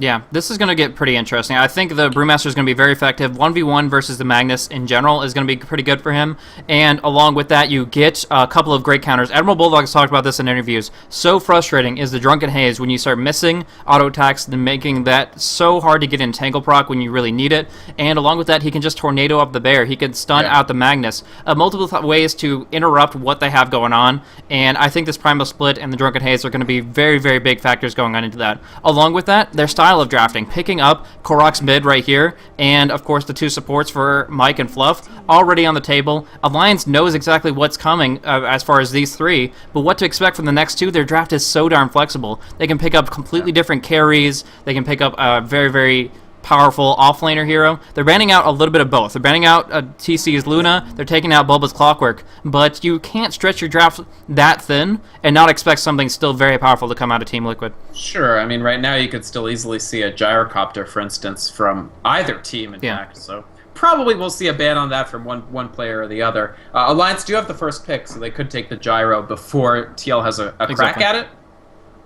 Yeah, this is going to get pretty interesting. I think the Brewmaster is going to be very effective. 1v1 versus the Magnus in general is going to be pretty good for him. And along with that, you get a couple of great counters. Admiral Bulldog has talked about this in interviews. So frustrating is the Drunken Haze when you start missing auto attacks and making that so hard to get in Tangle proc when you really need it. And along with that, he can just Tornado up the bear. He can stun out the Magnus. Multiple ways to interrupt what they have going on. And I think this Primal Split and the Drunken Haze are going to be very, very big factors going on into that. Along with that, their style of drafting, picking up Korok's mid right here, and of course the two supports for Mike and Fluff already on the table. Alliance knows exactly what's coming as far as these three, but what to expect from the next two. Their draft is so darn flexible. They can pick up completely different carries. They can pick up a very, very powerful offlaner hero. They're banning out a little bit of both. They're banning out TC's Luna. They're taking out Bulba's Clockwork. But you can't stretch your draft that thin and not expect something still very powerful to come out of Team Liquid. Sure. I mean, right now you could still easily see a Gyrocopter, for instance, from either team, in fact. So probably we'll see a ban on that from one player or the other. Alliance do have the first pick, so they could take the Gyro before TL has a crack at it.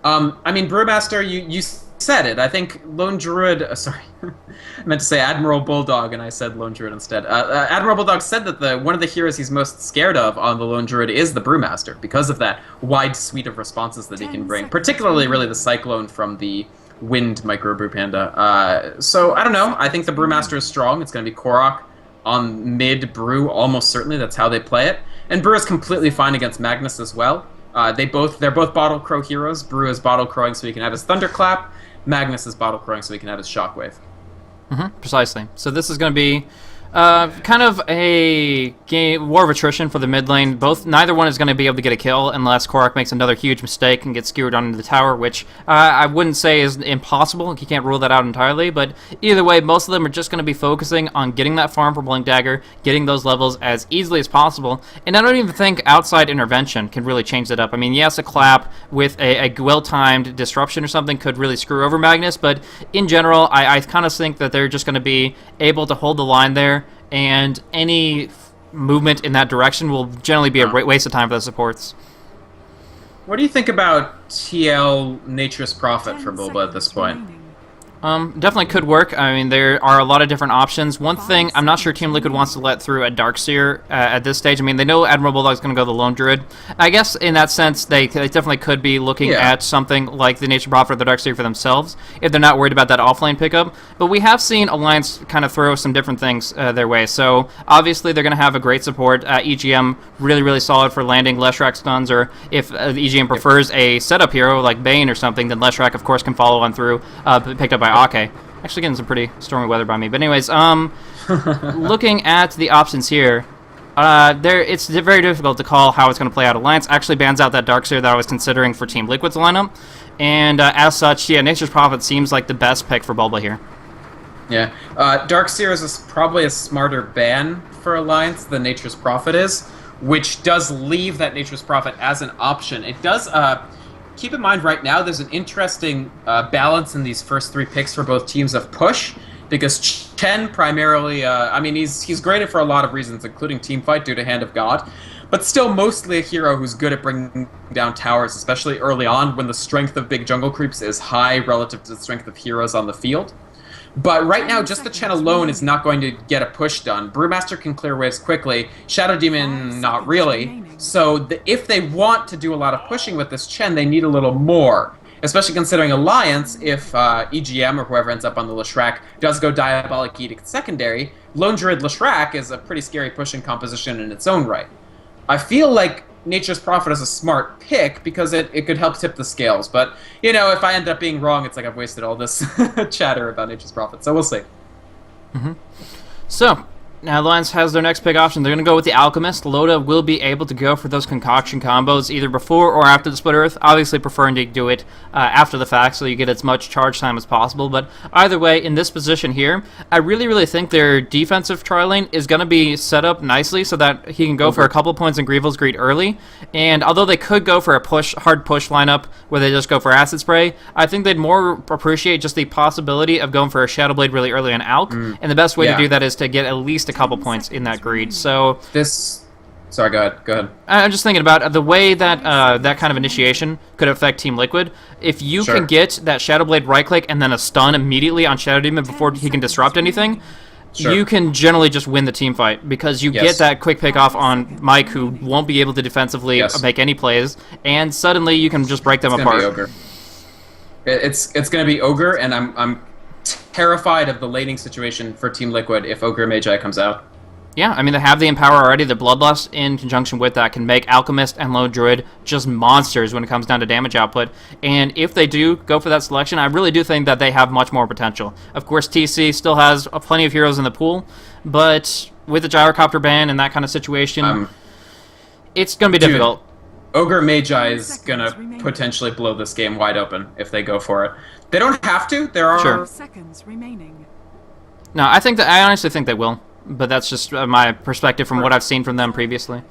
I mean, Brewmaster, you said it. I think Lone Druid... sorry. I meant to say Admiral Bulldog, and I said Lone Druid instead. Admiral Bulldog said that one of the heroes he's most scared of on the Lone Druid is the Brewmaster, because of that wide suite of responses that he can bring. Particularly, really, the Cyclone from the Wind Microbrew Panda. So, I don't know. I think the Brewmaster is strong. It's going to be Korok on mid Brew, almost certainly. That's how they play it. And Brew is completely fine against Magnus as well. They're both Bottle Crow heroes. Brew is Bottle Crowing so he can have his Thunderclap. Magnus is Bottle Crowing so he can have his Shockwave. Precisely. So this is going to be kind of a war of attrition for the mid lane. Neither one is going to be able to get a kill unless Korok makes another huge mistake and gets skewered onto the tower, which I wouldn't say is impossible. You can't rule that out entirely, but either way, most of them are just going to be focusing on getting that farm for Blink Dagger, getting those levels as easily as possible, and I don't even think outside intervention can really change that up. I mean, yes, a clap with a well-timed disruption or something could really screw over Magnus, but in general, I kind of think that they're just going to be able to hold the line there, and any movement in that direction will generally be a waste of time for the supports. What do you think about TL Nature's Prophet for Bulba at this point? Definitely could work. I mean, there are a lot of different options. One thing, I'm not sure Team Liquid wants to let through a Darkseer at this stage. I mean, they know Admiral Bulldog's going to go the Lone Druid. I guess in that sense, they definitely could be looking at something like the Nature Prophet or the Darkseer for themselves if they're not worried about that offlane pickup. But we have seen Alliance kind of throw some different things their way. So obviously, they're going to have a great support. EGM really, really solid for landing Leshrac stuns, or if the EGM prefers a setup hero like Bane or something, then Leshrac, of course, can follow on through, picked up by Ake. Actually getting some pretty stormy weather by me. But anyways, looking at the options here, it's very difficult to call how it's going to play out. Alliance actually bans out that Darkseer that I was considering for Team Liquid's lineup. And as such, Nature's Prophet seems like the best pick for Bulba here. Yeah. Darkseer is probably a smarter ban for Alliance than Nature's Prophet is, which does leave that Nature's Prophet as an option. It does... keep in mind right now there's an interesting balance in these first three picks for both teams of push, because Chen primarily, I mean, he's graded for a lot of reasons, including teamfight due to Hand of God, but still mostly a hero who's good at bringing down towers, especially early on when the strength of big jungle creeps is high relative to the strength of heroes on the field. But right now, just the Chen alone is not going to get a push done. Brewmaster can clear waves quickly. Shadow Demon, not really. So if they want to do a lot of pushing with this Chen, they need a little more. Especially considering Alliance, if EGM or whoever ends up on the Leshrac does go Diabolic Edict secondary, Lone Druid Leshrac is a pretty scary pushing composition in its own right. I feel like Nature's Prophet is a smart pick because it could help tip the scales. But, you know, if I end up being wrong, it's like I've wasted all this chatter about Nature's Prophet. So we'll see. So, now Alliance has their next pick option. They're going to go with the Alchemist. Loda will be able to go for those concoction combos either before or after the Split Earth, obviously preferring to do it after the fact so you get as much charge time as possible. But either way, in this position here, I really, really think their defensive tri lane is going to be set up nicely so that he can go for a couple points in Grievel's Greed early. And although they could go for a hard push lineup where they just go for Acid Spray, I think they'd more appreciate just the possibility of going for a Shadow Blade really early on Alk. And the best way to do that is to get at least a couple points in that greed. So sorry, go ahead. I'm just thinking about the way that that kind of initiation could affect Team Liquid. if you Sure. can get that Shadow Blade right click and then a stun immediately on Shadow Demon before he can disrupt anything, Sure. you can generally just win the team fight because you Yes. get that quick pick off on Mike, who won't be able to defensively Yes. make any plays, and suddenly you can just break them It's gonna apart. be Ogre. It's gonna be Ogre, and I'm terrified of the laning situation for Team Liquid if Ogre Magi comes out. Yeah, I mean, they have the Empower already. The Bloodlust in conjunction with that can make Alchemist and Lone Druid just monsters when it comes down to damage output. And if they do go for that selection, I really do think that they have much more potential. Of course, TC still has plenty of heroes in the pool, but with the Gyrocopter ban and that kind of situation, it's going to be Dude, difficult. Ogre Magi is gonna potentially blow this game wide open if they go for it. They don't have to. There are Sure. Seconds remaining. No, I honestly think they will, but that's just my perspective from what I've seen from them previously.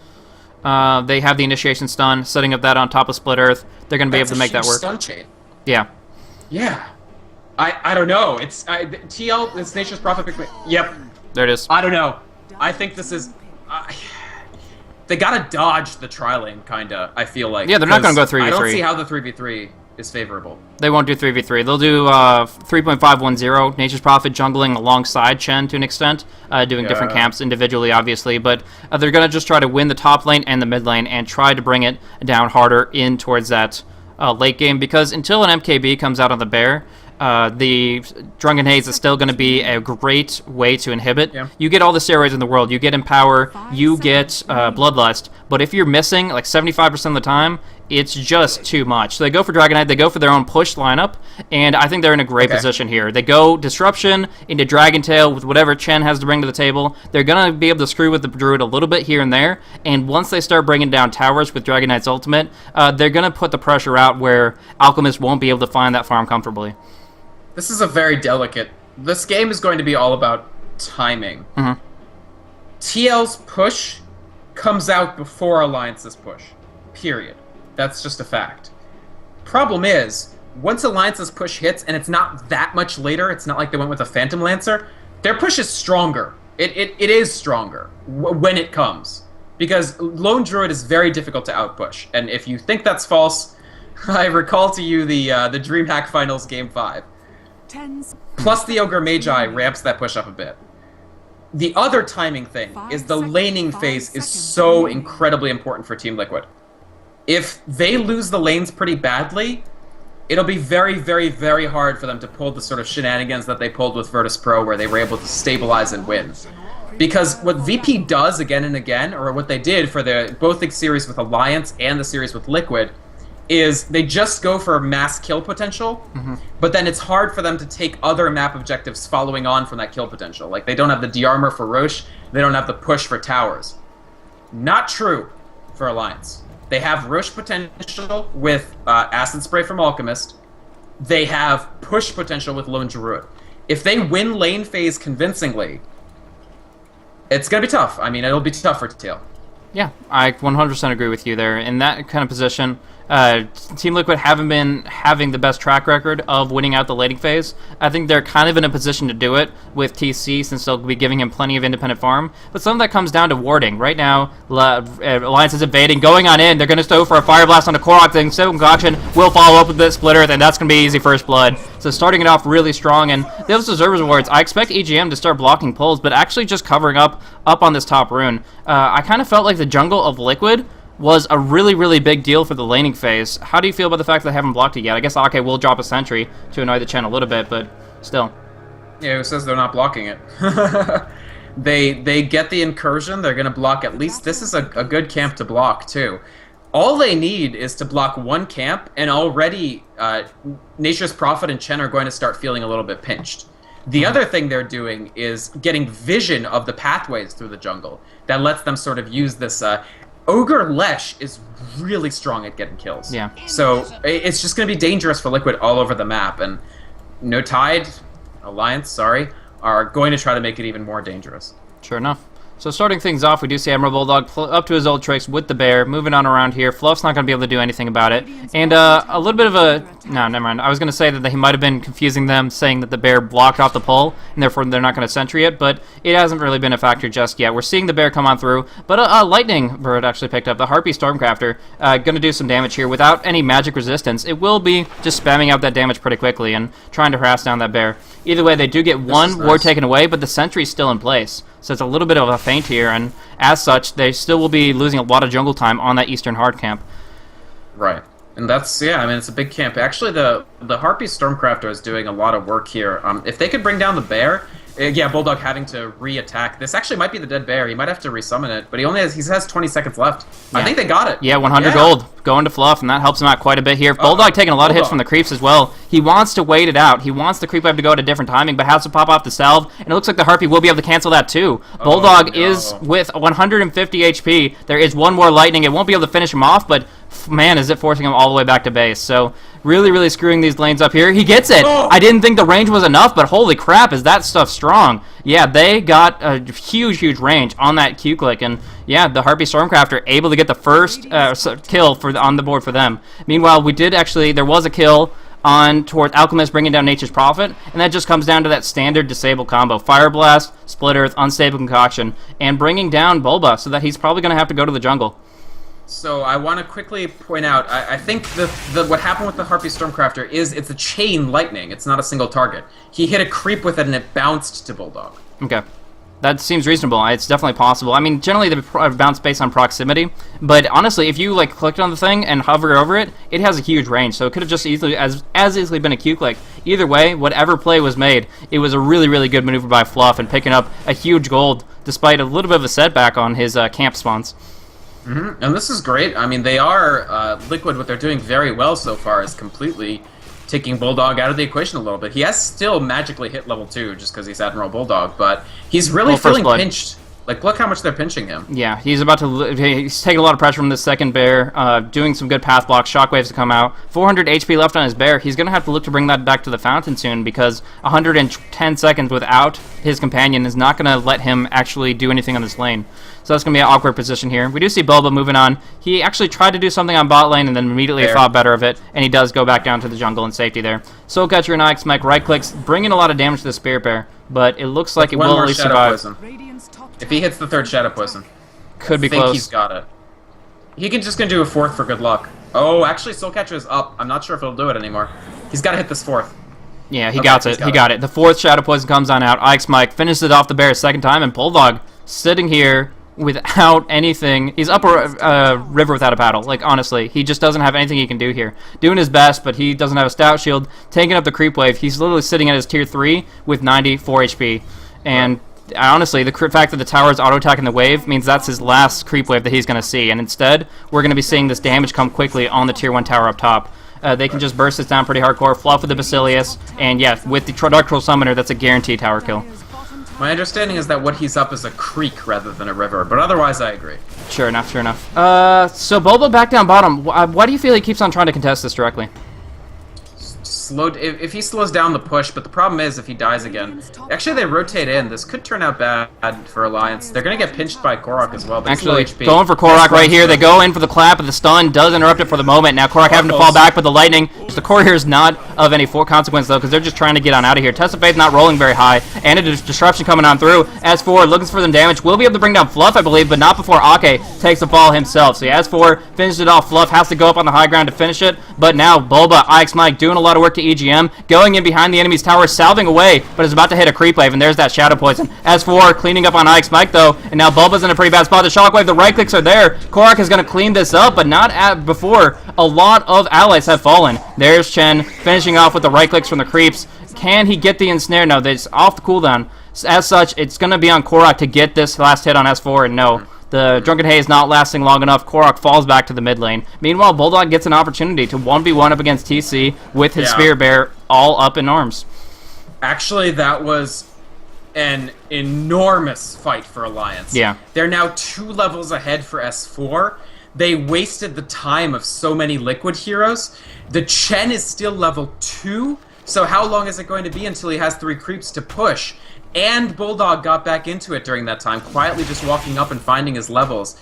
They have the initiation stun, setting up that on top of Split Earth. They're going to be able to make that work. Stun chain. Yeah. Yeah. I don't know. It's TL. It's Nature's Prophet. Yep. There it is. I don't know. I think this is. They gotta dodge the tri-lane, kinda. I feel like. Yeah, they're not gonna go 3v3. I don't see how the 3v3 is favorable. They won't do 3v3. They'll do 3.510, Nature's Prophet jungling alongside Chen to an extent, doing different Yeah. camps individually, obviously, but they're going to just try to win the top lane and the mid lane and try to bring it down harder in towards that late game, because until an MKB comes out on the bear, the Drunken Haze is still going to be a great way to inhibit. Yeah. You get all the steroids in the world. You get Empower, you get Bloodlust, but if you're missing like 75% of the time, it's just too much. So they go for Dragonite, they go for their own push lineup, and I think they're in a great position here. They go Disruption into Dragon Tail with whatever Chen has to bring to the table. They're going to be able to screw with the Druid a little bit here and there, and once they start bringing down towers with Dragonite's ultimate, they're going to put the pressure out where Alchemist won't be able to find that farm comfortably. This is a very delicate. This game is going to be all about timing. TL's push comes out before Alliance's push. Period. That's just a fact. Problem is, once Alliance's push hits, and it's not that much later, it's not like they went with a Phantom Lancer, their push is stronger. It is stronger when it comes. Because Lone Druid is very difficult to outpush. And if you think that's false, I recall to you the DreamHack Finals Game 5. Plus the Ogre Magi ramps that push up a bit. The other timing thing is the laning phase is so incredibly important for Team Liquid. If they lose the lanes pretty badly, it'll be very, very, very hard for them to pull the sort of shenanigans that they pulled with Virtus Pro, where they were able to stabilize and win. Because what VP does again and again, or what they did for both the series with Alliance and the series with Liquid, is they just go for mass kill potential, but then it's hard for them to take other map objectives following on from that kill potential. Like, they don't have the de-armor for Roche, they don't have the push for towers. Not true for Alliance. They have Roche potential with Acid Spray from Alchemist. They have push potential with Lone Druid. If they win lane phase convincingly, it's going to be tough. I mean, it'll be tough for TL. Yeah, I 100% agree with you there. In that kind of position, Team Liquid haven't been having the best track record of winning out the laning phase. I think they're kind of in a position to do it with TC, since they'll be giving him plenty of independent farm. But some of that comes down to warding. Right now, Alliance is invading, going on in. They're going to go for a Fire Blast on the Korok thing. So Concoction will follow up with the Split Earth, and that's going to be easy first blood. So starting it off really strong, and those Observer's Awards, I expect EGM to start blocking pulls, but actually just covering up on this top rune. I kind of felt like the jungle of Liquid was a really, really big deal for the laning phase. How do you feel about the fact that they haven't blocked it yet? I guess Ake will drop a sentry to annoy the Chen a little bit, but still. Yeah, who says they're not blocking it? They get the incursion, they're going to block at least... This is a good camp to block, too. All they need is to block one camp, and already Nature's Prophet and Chen are going to start feeling a little bit pinched. The other thing they're doing is getting vision of the pathways through the jungle that lets them sort of use this... Ogre Lesh is really strong at getting kills. Yeah. So it's just going to be dangerous for Liquid all over the map, and No Tide, Alliance, sorry, are going to try to make it even more dangerous. Sure enough. So starting things off, we do see Admiral Bulldog up to his old tricks with the bear, moving on around here. Fluff's not going to be able to do anything about it. And a little bit of a... No, never mind. I was going to say that he might have been confusing them, saying that the bear blocked off the pole, and therefore they're not going to sentry it, but it hasn't really been a factor just yet. We're seeing the bear come on through, but a lightning bird actually picked up. The Harpy Stormcrafter going to do some damage here without any magic resistance. It will be just spamming out that damage pretty quickly and trying to harass down that bear. Either way, they do get one ward taken away, but the sentry's still in place. So it's a little bit of a feint here, and as such, they still will be losing a lot of jungle time on that eastern hard camp. Right. And that's, yeah, I mean, it's a big camp. Actually, the Harpy Stormcrafter is doing a lot of work here. If they could bring down the bear, yeah, Bulldog having to re-attack. This actually might be the dead bear. He might have to resummon it, but he has 20 seconds left. Yeah. I think they got it. Yeah, 100 gold going to Fluff, and that helps him out quite a bit here. Bulldog taking a lot of hits from the creeps as well. He wants to wait it out. He wants the creep wave to go at a different timing, but has to pop off the salve, and it looks like the Harpy will be able to cancel that too. Bulldog is with 150 HP. There is one more lightning. It won't be able to finish him off, but man, is it forcing him all the way back to base. So really, really screwing these lanes up here. He gets it. I didn't think the range was enough, but holy crap, is that stuff strong. Yeah, they got a huge, huge range on that Q-click, and yeah, the Harpy Stormcrafter able to get the first kill on the board for them. Meanwhile, there was a kill towards Alchemist bringing down Nature's Prophet, and that just comes down to that standard disable combo. Fire Blast, Split Earth, Unstable Concoction, and bringing down Bulba, so that he's probably going to have to go to the jungle. So I want to quickly point out, I think what happened with the Harpy Stormcrafter is it's a chain lightning. It's not a single target. He hit a creep with it and it bounced to Bulldog. Okay. That seems reasonable. It's definitely possible. I mean, generally they bounce based on proximity, but honestly, if you clicked on the thing and hover over it, it has a huge range, so it could have just easily as easily been a Q-click. Either way, whatever play was made, it was a really, really good maneuver by Fluff and picking up a huge gold despite a little bit of a setback on his camp spawns. Mm-hmm. And this is great. I mean, they are Liquid. What they're doing very well so far is completely taking Bulldog out of the equation a little bit. He has still magically hit level 2 just because he's Admiral Bulldog, but he's really feeling pinched. Like, look how much they're pinching him. Yeah, he's taking a lot of pressure from this second bear, doing some good path blocks, shockwaves to come out. 400 HP left on his bear. He's going to have to look to bring that back to the fountain soon because 110 seconds without his companion is not going to let him actually do anything on this lane. So that's going to be an awkward position here. We do see Bulba moving on. He actually tried to do something on bot lane and then immediately thought better of it, and he does go back down to the jungle in safety there. Soulcatcher and Ix Mike right clicks, bringing a lot of damage to the Spirit Bear, but it looks like it will at least survive. If he hits the third Shadow Poison. Could be close. I think he's got it. He can just gonna do a fourth for good luck. Oh, actually, Soulcatcher is up. I'm not sure if he'll do it anymore. He's got to hit this fourth. Yeah, he got it. He got it. The fourth Shadow Poison comes on out. Ix Mike finishes it off the bear a second time, and Bulldog sitting here without anything. He's up a river without a paddle. Like, honestly, he just doesn't have anything he can do here. Doing his best, but he doesn't have a stout shield. Taking up the creep wave. He's literally sitting at his tier 3 with 94 HP. And honestly, the fact that the tower is auto-attacking the wave means that's his last creep wave that he's going to see. And instead, we're going to be seeing this damage come quickly on the tier 1 tower up top. They can just burst this down pretty hardcore. Fluff with the Basilius. And yeah, with the Dark Troll Summoner, that's a guaranteed tower kill. My understanding is that what he's up is a creek rather than a river, but otherwise I agree. Sure enough, sure enough. So Bulba back down bottom. Why do you feel he keeps on trying to contest this directly? If he slows down the push, but the problem is if he dies again. Actually, they rotate in. This could turn out bad for Alliance. They're going to get pinched by Korok as well. But actually, going for Korok right here. They go in for the clap, but the stun does interrupt it for the moment. Now Korok having to fall back, but the lightning. The core here is not of any consequence, though, because they're just trying to get on out of here. Test of Faith not rolling very high, and a disruption coming on through. S4 looking for some damage. Will be able to bring down Fluff, I believe, but not before Ake takes the fall himself. So S4 finishes it off. Fluff has to go up on the high ground to finish it, but now Bulba, Ix Mike doing a lot of work to EGM, going in behind the enemy's tower, salving away, but is about to hit a creep wave, and there's that Shadow Poison. S4 cleaning up on Ix Mike, though, and now Bulba's in a pretty bad spot. The Shockwave, the right clicks are there. Korok is going to clean this up, but not before a lot of allies have fallen. There's Chen finishing off with the right clicks from the creeps. Can he get the ensnare? No, that's off the cooldown. As such, it's going to be on Korok to get this last hit on S4, and no. The Drunken Hay is not lasting long enough. Korok falls back to the mid lane. Meanwhile, Bulldog gets an opportunity to 1v1 up against TC with his Spirit Bear all up in arms. Actually, that was an enormous fight for Alliance. Yeah. They're now 2 levels ahead for S4. They wasted the time of so many Liquid heroes. The Chen is still level 2. So how long is it going to be until he has 3 creeps to push? And Bulldog got back into it during that time, quietly just walking up and finding his levels.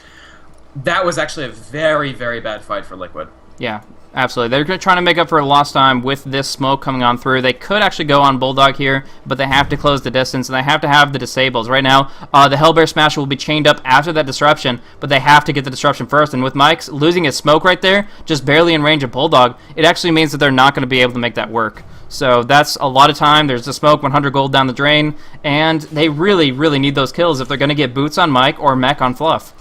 That was actually a very, very bad fight for Liquid. Yeah, absolutely. They're trying to make up for lost time with this smoke coming on through. They could actually go on Bulldog here, but they have to close the distance, and they have to have the disables. Right now, the Hellbear Smasher will be chained up after that disruption, but they have to get the disruption first. And with Mike's losing his smoke right there, just barely in range of Bulldog, it actually means that they're not going to be able to make that work. So that's a lot of time. There's the smoke, 100 gold down the drain, and they really, really need those kills if they're going to get boots on Mike or mech on Fluff.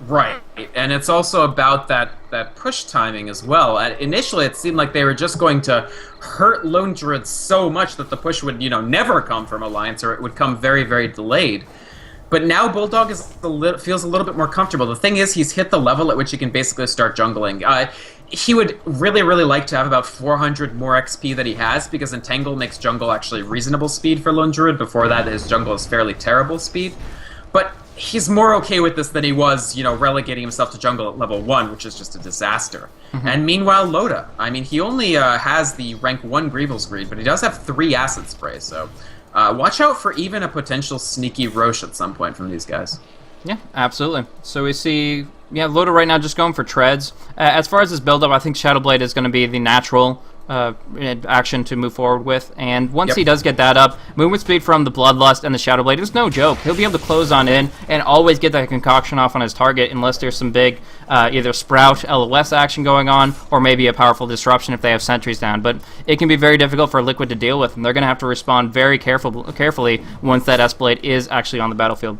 Right, and it's also about that push timing as well. Initially, it seemed like they were just going to hurt Lone Druid so much that the push would, never come from Alliance, or it would come very, very delayed. But now Bulldog feels a little bit more comfortable. The thing is, he's hit the level at which he can basically start jungling. He would really, really like to have about 400 more XP that he has, because Entangle makes jungle actually reasonable speed for Lone Druid. Before that, his jungle is fairly terrible speed. But he's more okay with this than he was, relegating himself to jungle at level 1, which is just a disaster. Mm-hmm. And meanwhile, Loda, I mean, he only has the rank 1 Greevil's Greed, but he does have 3 Acid Spray, so watch out for even a potential sneaky Roche at some point from these guys. Yeah, absolutely. So we see, Loda right now just going for treads. As far as his build-up, I think Shadowblade is going to be the natural action to move forward with, and once he does get that up, movement speed from the Bloodlust and the Shadowblade is no joke. He'll be able to close on in and always get that concoction off on his target, unless there's some big either Sprout LOS action going on, or maybe a powerful disruption if they have sentries down. But it can be very difficult for Liquid to deal with, and they're going to have to respond very carefully once that S-Blade is actually on the battlefield.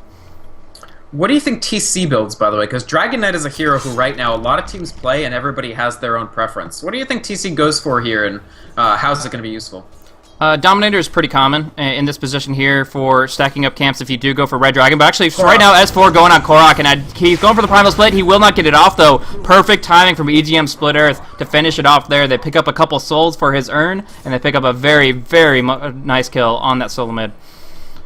What do you think TC builds, by the way? Because Dragon Knight is a hero who right now a lot of teams play and everybody has their own preference. What do you think TC goes for here, and how's it going to be useful? Dominator is pretty common in this position here for stacking up camps if you do go for Red Dragon. But actually, right now, S4 going on Korok, and he's going for the Primal Split. He will not get it off, though. Perfect timing from EGM Split Earth to finish it off there. They pick up a couple souls for his urn, and they pick up a very, very nice kill on that solo mid.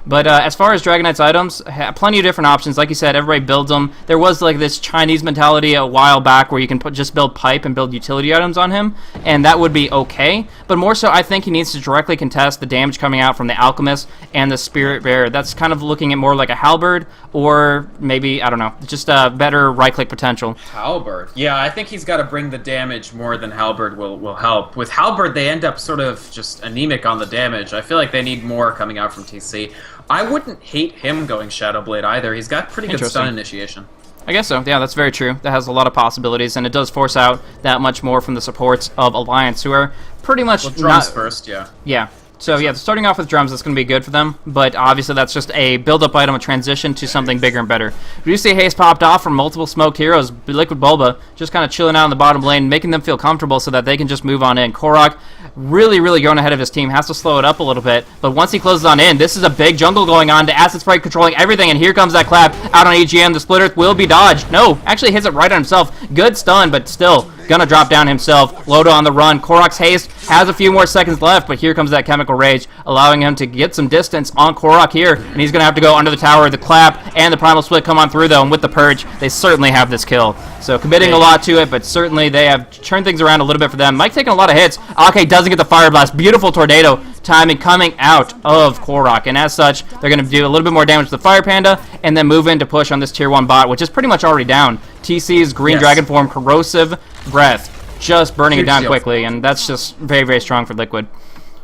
But as far as Dragon Knight's items, plenty of different options. Like you said, everybody builds them. There was like this Chinese mentality a while back where you can just build pipe and build utility items on him, and that would be okay. But more so, I think he needs to directly contest the damage coming out from the Alchemist and the Spirit Bearer. That's kind of looking at more like a Halberd, or maybe, I don't know, just a better right-click potential. Halberd. Yeah, I think he's got to bring the damage more than Halberd will help. With Halberd, they end up sort of just anemic on the damage. I feel like they need more coming out from TC. I wouldn't hate him going Shadowblade either. He's got pretty good stun initiation. I guess so. Yeah, that's very true. That has a lot of possibilities, and it does force out that much more from the supports of Alliance, who are pretty much drums first, yeah. Yeah. So yeah, starting off with drums, that's going to be good for them, but obviously that's just a build-up item, a transition to something bigger and better. We do see haste popped off from multiple smoked heroes. Liquid Bulba just kind of chilling out in the bottom lane, making them feel comfortable so that they can just move on in. Korok really, really going ahead of his team, has to slow it up a little bit, but once he closes on in, this is a big jungle going on, the Acid Sprite controlling everything, and here comes that clap out on EGM. The Split Earth will be dodged. No, actually hits it right on himself. Good stun, but still gonna drop down himself. Loda on the run. Korok's haste has a few more seconds left, but here comes that Chemical Rage, allowing him to get some distance on Korok here, and he's gonna have to go under the tower. The clap and the Primal Split come on through, though, and with the Purge, they certainly have this kill. So committing a lot to it, but certainly they have turned things around a little bit for them. Mike taking a lot of hits. Ake doesn't get the Fire Blast. Beautiful Tornado timing coming out of Korok, and as such, they're gonna do a little bit more damage to the Fire Panda, and then move in to push on this tier 1 bot, which is pretty much already down. TC's Green Dragon form, Corrosive Breath, just burning it down quickly, and that's just very, very strong for Liquid.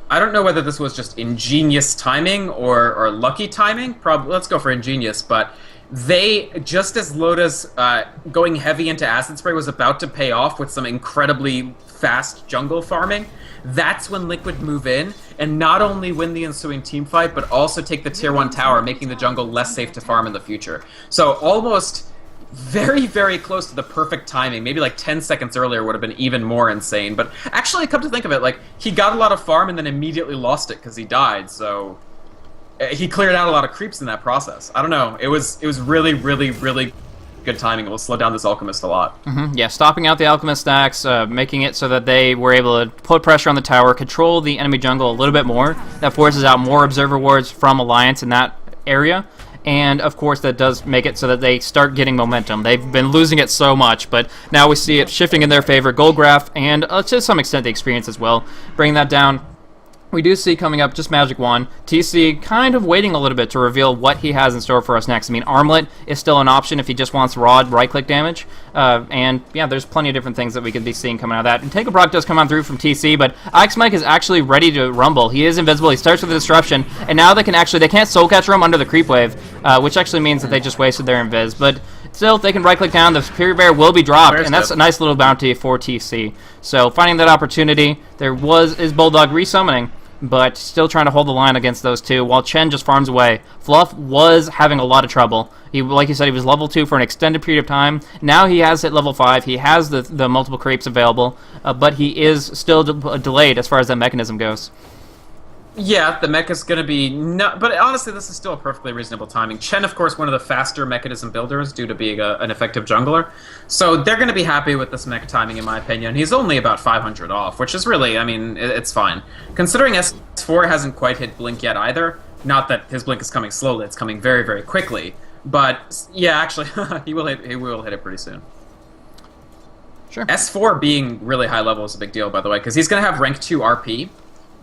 I don't know whether this was just ingenious timing or lucky timing. Probably, let's go for ingenious, but they, just as Loda's going heavy into Acid Spray was about to pay off with some incredibly fast jungle farming, that's when Liquid move in and not only win the ensuing team fight, but also take the tier 1 tower, making the jungle less safe to farm in the future. So almost very, very close to the perfect timing. Maybe like 10 seconds earlier would have been even more insane. But actually, come to think of it, like, he got a lot of farm and then immediately lost it because he died, so he cleared out a lot of creeps in that process. I don't know. It was really, really, really good timing. It will slow down this Alchemist a lot. Yeah, stopping out the Alchemist stacks, making it so that they were able to put pressure on the tower, control the enemy jungle a little bit more. That forces out more Observer Wards from Alliance in that area. And, of course, that does make it so that they start getting momentum. They've been losing it so much, but now we see it shifting in their favor. Gold Graph, and to some extent the experience as well. Bringing that down. we do see coming up just Magic 1, TC kind of waiting a little bit to reveal what he has in store for us next. I mean, Armlet is still an option if he just wants raw right-click damage, and yeah, there's plenty of different things that we could be seeing coming out of that. And Take a Brock does come on through from TC, but Ix Mike is actually ready to rumble. He is invisible, he starts with a disruption, and now they can't soul catcher him under the creep wave, which actually means that they just wasted their invis, but still, they can right-click down, the Superior Bear will be dropped, and that's a nice little bounty for TC. So, finding that opportunity, is Bulldog resummoning, but still trying to hold the line against those two, while Chen just farms away. Fluff was having a lot of trouble. Like you said, he was level 2 for an extended period of time. Now he has hit level 5. He has the multiple creeps available, but he is still delayed as far as that mechanism goes. Yeah, the mech is going to be... but honestly, this is still a perfectly reasonable timing. Chen, of course, one of the faster mechanism builders due to being an effective jungler. So they're going to be happy with this mech timing, in my opinion. He's only about 500 off, which is really, I mean, it's fine. Considering S4 hasn't quite hit Blink yet either, not that his Blink is coming slowly, it's coming very, very quickly. But, yeah, actually, he will hit it pretty soon. Sure. S4 being really high level is a big deal, by the way, because he's going to have rank 2 RP.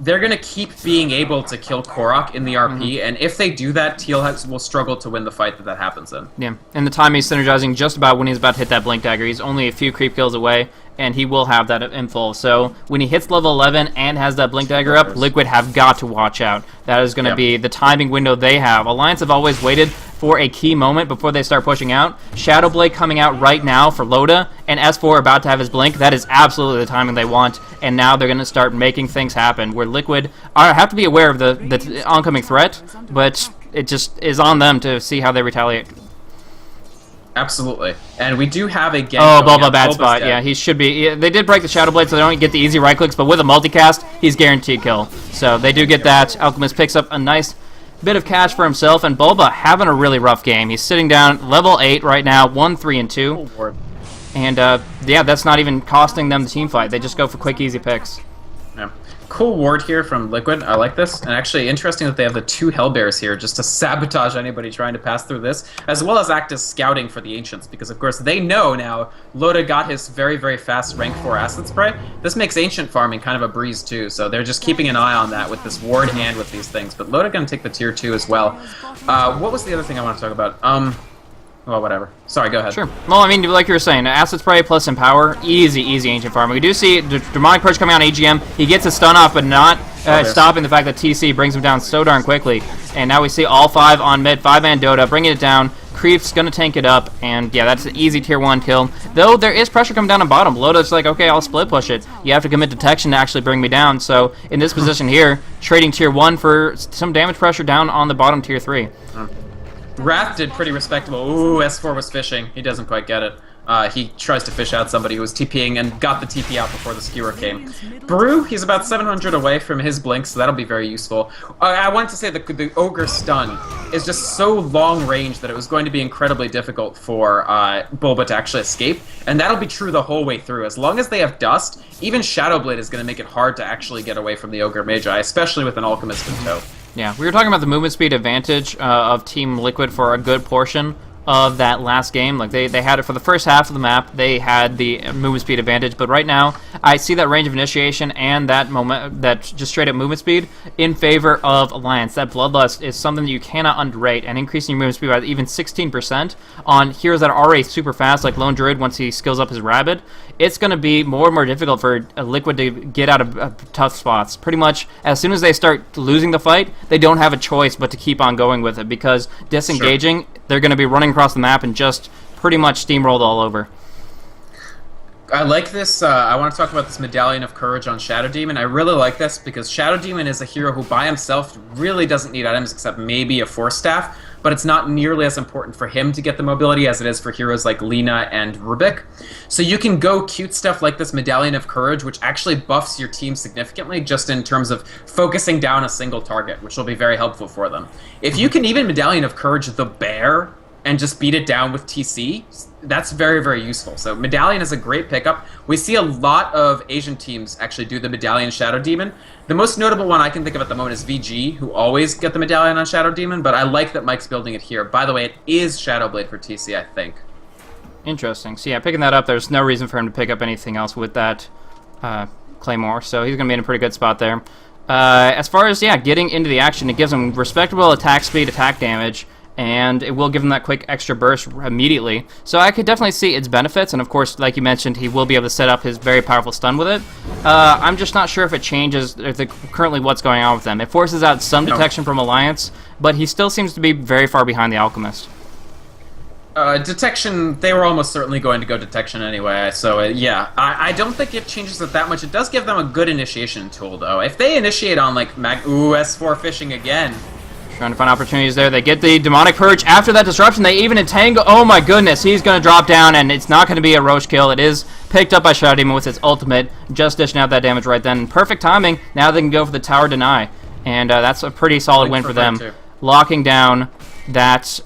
They're going to keep being able to kill Korok in the RP, and if they do that, Teal will struggle to win the fight that happens in. Yeah, and the time he's synergizing just about when he's about to hit that Blink Dagger. He's only a few creep kills away, and he will have that in full. So when he hits level 11 and has that Blink Dagger up, Liquid have got to watch out. That is going to be the timing window they have. Alliance have always waited for a key moment before they start pushing out. Shadowblade coming out right now for Loda, and S4 about to have his Blink. That is absolutely the timing they want, and now they're going to start making things happen, where Liquid have to be aware of the oncoming threat, but it just is on them to see how they retaliate. Absolutely. And we do have a gank. Oh, Bulba, bad spot. Dead. Yeah, he should be. They did break the Shadowblade, so they don't get the easy right clicks, but with a multicast, he's guaranteed kill. So they do get that. Alchemist picks up a nice bit of cash for himself, and Bulba having a really rough game. He's sitting down level 8 right now, 1, 3, and 2. And, yeah, that's not even costing them the team fight. They just go for quick, easy picks. Yeah. Cool ward here from Liquid. I like this. And actually, interesting that they have the 2 Hellbears here just to sabotage anybody trying to pass through this, as well as act as scouting for the Ancients, because, of course, they know now Loda got his very, very fast rank 4 Acid Spray. This makes Ancient farming kind of a breeze, too, so they're just keeping an eye on that with this ward and with these things. But Loda going to take the tier 2 as well. What was the other thing I want to talk about? Well, whatever. Sorry, go ahead. Sure. Well, I mean, like you were saying, Acid Spray plus Empower, easy Ancient farming. We do see Demonic Purge coming on AGM. He gets a stun off, but not stopping the fact that TC brings him down so darn quickly. And now we see all 5 on mid, 5-man Dota, bringing it down. Creep's going to tank it up, and yeah, that's an easy tier 1 kill. Though there is pressure coming down on bottom. Loda's like, okay, I'll split push it. You have to commit detection to actually bring me down. So in this position here, trading tier 1 for some damage pressure down on the bottom tier 3. Wrath did pretty respectable. Ooh, S4 was fishing. He doesn't quite get it. He tries to fish out somebody who was TPing and got the TP out before the skewer came. Brew, he's about 700 away from his blink, so that'll be very useful. I wanted to say the Ogre stun is just so long range that it was going to be incredibly difficult for Bulba to actually escape, and that'll be true the whole way through. As long as they have Dust, even Shadowblade is going to make it hard to actually get away from the Ogre Magi, especially with an Alchemist in tow. Yeah, we were talking about the movement speed advantage of Team Liquid for a good portion of that last game. Like they had it for the first half of the map. They had the movement speed advantage, but right now I see that range of initiation and that just straight up movement speed in favor of Alliance. That Bloodlust is something that you cannot underrate, and increasing your movement speed by even 16% on heroes that are already super fast, like Lone Druid once he skills up his Rabid, it's going to be more and more difficult for Liquid to get out of tough spots. Pretty much as soon as they start losing the fight, they don't have a choice but to keep on going with it, because disengaging, they're going to be running across the map and just pretty much steamrolled all over. I like this. I want to talk about this Medallion of Courage on Shadow Demon. I really like this because Shadow Demon is a hero who by himself really doesn't need items except maybe a Force Staff, but it's not nearly as important for him to get the mobility as it is for heroes like Lina and Rubik. So you can go cute stuff like this Medallion of Courage, which actually buffs your team significantly just in terms of focusing down a single target, which will be very helpful for them. If you can even Medallion of Courage the bear and just beat it down with TC, that's very, very useful. So Medallion is a great pickup. We see a lot of Asian teams actually do the Medallion Shadow Demon. The most notable one I can think of at the moment is VG, who always get the Medallion on Shadow Demon, but I like that Mike's building it here. By the way, it is Shadowblade for TC, I think. Interesting. So yeah, picking that up, there's no reason for him to pick up anything else with that Claymore, so he's going to be in a pretty good spot there. As far as, yeah, getting into the action, it gives him respectable attack speed, attack damage, and it will give him that quick extra burst immediately. So I could definitely see its benefits, and of course, like you mentioned, he will be able to set up his very powerful stun with it. I'm just not sure if it changes currently what's going on with them. It forces out some detection from Alliance, but he still seems to be very far behind the Alchemist. Detection, they were almost certainly going to go detection anyway, so yeah. I don't think it changes it that much. It does give them a good initiation tool, though. If they initiate on, like, S4 fishing again... Trying to find opportunities there. They get the Demonic Purge. After that disruption, they even entangle... Oh my goodness, he's going to drop down, and it's not going to be a Roche kill. It is picked up by Shadow Demon with its ultimate, just dishing out that damage right then. Perfect timing. Now they can go for the Tower Deny, and that's a pretty solid win for them. Locking down that...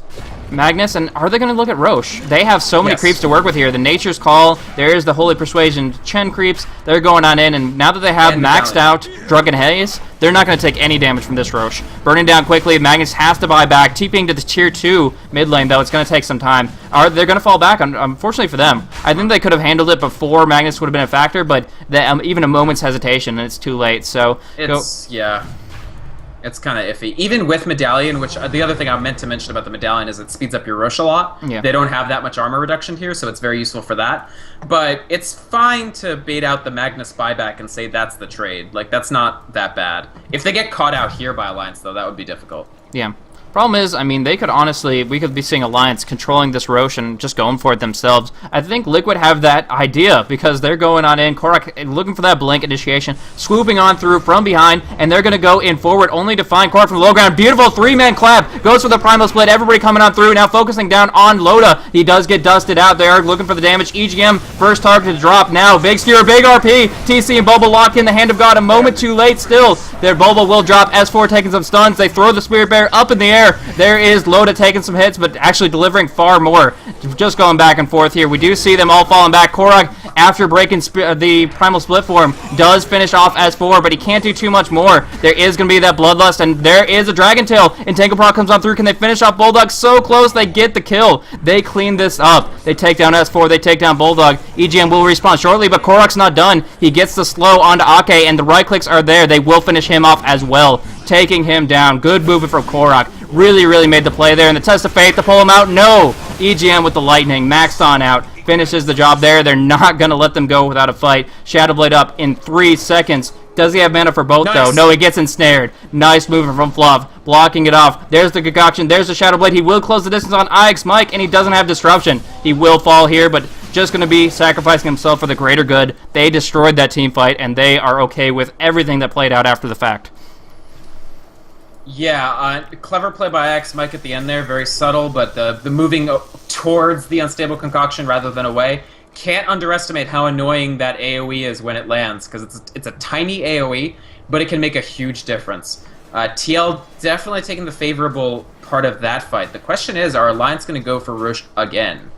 Magnus, and are they going to look at Roche? They have so many creeps to work with here. The Nature's Call, there is the Holy Persuasion, Chen creeps, they're going on in, and now that they have maxed out Drunken Haze, they're not going to take any damage from this Roche. Burning down quickly, Magnus has to buy back, TPing to the tier 2 mid lane, though it's going to take some time. They're going to fall back, unfortunately for them. I think they could have handled it before Magnus would have been a factor, but even a moment's hesitation, and it's too late, so... yeah. It's kind of iffy. Even with Medallion, which the other thing I meant to mention about the Medallion is it speeds up your Roche a lot. Yeah. They don't have that much armor reduction here, so it's very useful for that. But it's fine to bait out the Magnus buyback and say that's the trade. Like, that's not that bad. If they get caught out here by Alliance, though, that would be difficult. Yeah. Problem is, I mean, we could be seeing Alliance controlling this Roche and just going for it themselves. I think Liquid have that idea because they're going on in. Korok looking for that blink initiation, swooping on through from behind, and they're going to go in forward only to find Korok from the low ground. Beautiful three-man clap. Goes for the Primal Split. Everybody coming on through. Now focusing down on Loda. He does get dusted out there. Looking for the damage. EGM, first target to drop now. Big Skewer, big RP. TC and Bulba locked in the Hand of God. A moment too late still. Their Bulba will drop. S4 taking some stuns. They throw the Spirit Bear up in the air. There is Loda taking some hits, but actually delivering far more. Just going back and forth here. We do see them all falling back. Korok, after breaking the Primal Split form, does finish off S4, but he can't do too much more. There is going to be that Bloodlust, and there is a Dragon Tail. Entangle Proc comes on through. Can they finish off Bulldog? So close, they get the kill. They clean this up. They take down S4, they take down Bulldog. EGM will respawn shortly, but Korok's not done. He gets the slow onto Ake, and the right clicks are there. They will finish him off as well, taking him down. Good movement from Korok. Really made the play there. And the Test of Fate to pull him out. No! EGM with the Lightning. Maxed on out. Finishes the job there. They're not going to let them go without a fight. Shadowblade up in 3 seconds. Does he have mana for both, though? No, he gets ensnared. Nice movement from Fluff. Blocking it off. There's the Concoction. There's the Shadowblade. He will close the distance on IX Mike, and he doesn't have Disruption. He will fall here, but just going to be sacrificing himself for the greater good. They destroyed that team fight, and they are okay with everything that played out after the fact. Yeah, clever play by IX Mike at the end there. Very subtle, but the moving towards the Unstable Concoction rather than away. Can't underestimate how annoying that AoE is when it lands, because it's a tiny AoE, but it can make a huge difference. TL definitely taking the favorable part of that fight. The question is, are Alliance going to go for Roche again?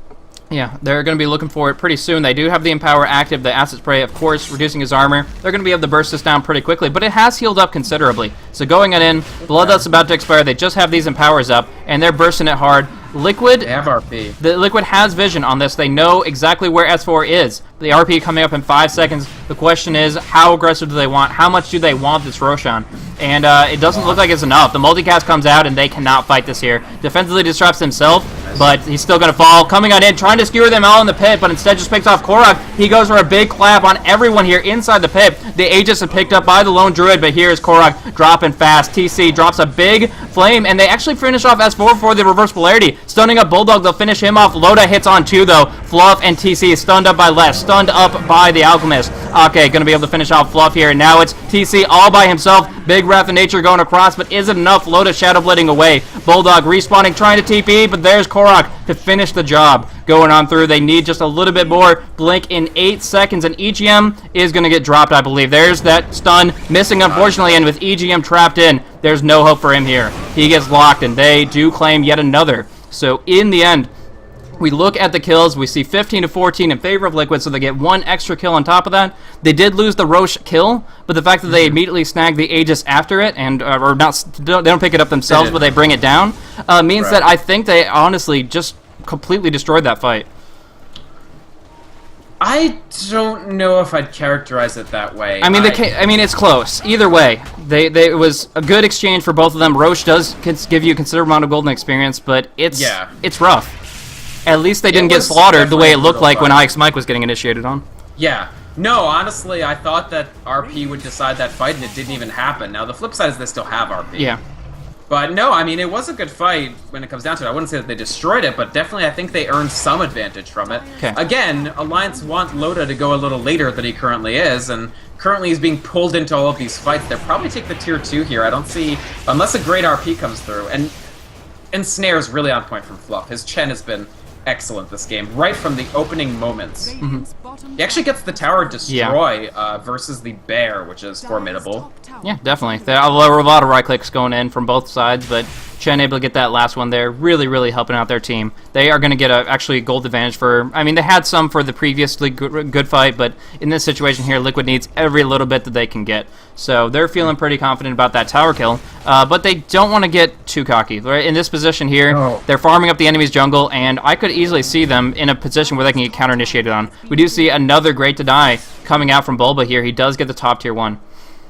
Yeah, they're going to be looking for it pretty soon. They do have the Empower active, the Acid Spray, of course, reducing his armor. They're going to be able to burst this down pretty quickly, but it has healed up considerably. So going on in, Bloodlust's about to expire. They just have these Empowers up, and they're bursting it hard. Liquid, they have RP. The Liquid has vision on this. They know exactly where S4 is. The RP coming up in 5 seconds. The question is, how aggressive do they want? How much do they want this Roshan? And it doesn't look like it's enough. The multicast comes out, and they cannot fight this here. Defensively disrupts himself, but he's still going to fall. Coming on in, trying to skewer them all in the pit, but instead just picks off Korok. He goes for a big clap on everyone here inside the pit. The Aegis is picked up by the Lone Druid, but here's Korok dropping fast. TC drops a big flame, and they actually finish off S4 for the reverse polarity. Stunning up Bulldog, they'll finish him off. Loda hits on 2, though. Fluff and TC is stunned up by Les. Stunned up by the Alchemist. Okay, going to be able to finish off Fluff here. And now it's TC all by himself. Big Wrath of Nature going across, but isn't enough. Loda shadowblading away. Bulldog respawning, trying to TP, but there's Korok to finish the job. Going on through, they need just a little bit more. Blink in 8 seconds, and EGM is going to get dropped, I believe. There's that stun, missing unfortunately, and with EGM trapped in, there's no hope for him here. He gets locked, and they do claim yet another. So in the end, we look at the kills, we see 15 to 14 in favor of Liquid, so they get 1 extra kill on top of that. They did lose the Roche kill, but the fact that they immediately snag the Aegis after it, and or not, they don't pick it up themselves, but they bring it down, means that I think they honestly just completely destroyed that fight. I don't know if I'd characterize it that way. I mean, it's close. Either way, it was a good exchange for both of them. Roche does give you a considerable amount of golden experience, but it's rough. At least they didn't get slaughtered the way it looked like when Ix Mike was getting initiated on. Yeah. No, honestly, I thought that RP would decide that fight, and it didn't even happen. Now, the flip side is they still have RP. Yeah. But no, I mean, it was a good fight when it comes down to it. I wouldn't say that they destroyed it, but definitely I think they earned some advantage from it. Okay. Again, Alliance want Loda to go a little later than he currently is, and currently he's being pulled into all of these fights. They'll probably take the tier 2 here. I don't see, unless a great RP comes through. And Snare's really on point from Fluff. His Chen has been excellent this game, right from the opening moments. He actually gets the tower destroy versus the bear, which is formidable. Yeah, definitely. There are a lot of right clicks going in from both sides, but Chen able to get that last one there, really, really helping out their team. They are going to get actually a gold advantage for, I mean, they had some for the previously good fight, but in this situation here, Liquid needs every little bit that they can get. So they're feeling pretty confident about that tower kill, but they don't want to get too cocky. Right? In this position here, they're farming up the enemy's jungle, and I could easily see them in a position where they can get counter-initiated on. We do see another Great to Die coming out from Bulba here. He does get the top tier 1.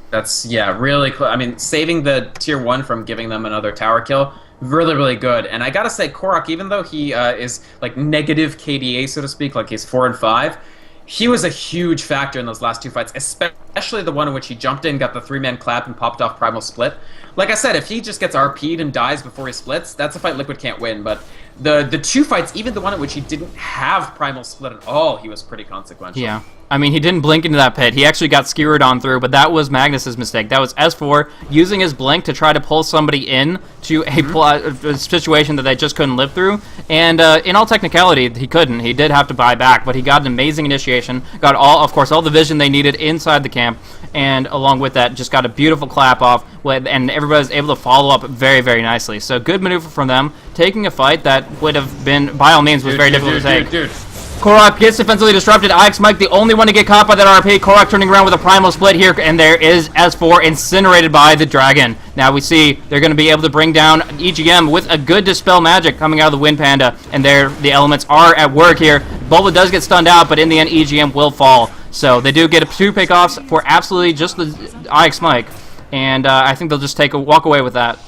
That's, yeah, really close. I mean, saving the tier 1 from giving them another tower kill, really, really good. And I gotta say, Korok, even though he is, like, negative KDA, so to speak, like he's 4 and 5, he was a huge factor in those last 2 fights, especially the one in which he jumped in, got the 3-man clap, and popped off Primal Split. Like I said, if he just gets RP'd and dies before he splits, that's a fight Liquid can't win. But the 2 fights, even the one in which he didn't have Primal Split at all, he was pretty consequential. Yeah. I mean, he didn't blink into that pit. He actually got skewered on through, but that was Magnus's mistake. That was S4 using his blink to try to pull somebody in to a situation that they just couldn't live through. And in all technicality, he couldn't. He did have to buy back, but he got an amazing initiation. Got all the vision they needed inside the camp, and along with that, just got a beautiful clap off, and everybody was able to follow up very, very nicely. So good maneuver from them, taking a fight that would have been, by all means, was very difficult to take. Korok gets defensively disrupted. Ix Mike, the only one to get caught by that RP. Korok turning around with a Primal Split here, and there is S4 incinerated by the Dragon. Now we see they're going to be able to bring down EGM with a good Dispel Magic coming out of the Wind Panda, and the elements are at work here. Bulba does get stunned out, but in the end, EGM will fall. So they do get 2 pickoffs for absolutely just the Ix Mike, and I think they'll just walk away with that.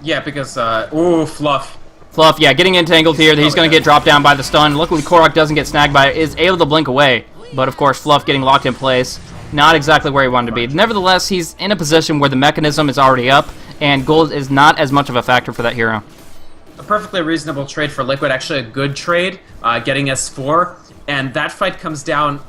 Yeah, because, ooh, Fluff. Fluff, yeah, getting entangled here. He's going to get dropped down by the stun. Luckily, Korok doesn't get snagged by it, is able to blink away. But, of course, Fluff getting locked in place. Not exactly where he wanted to be. Nevertheless, he's in a position where the mechanism is already up, and gold is not as much of a factor for that hero. A perfectly reasonable trade for Liquid. Actually, a good trade, getting S4. And that fight comes down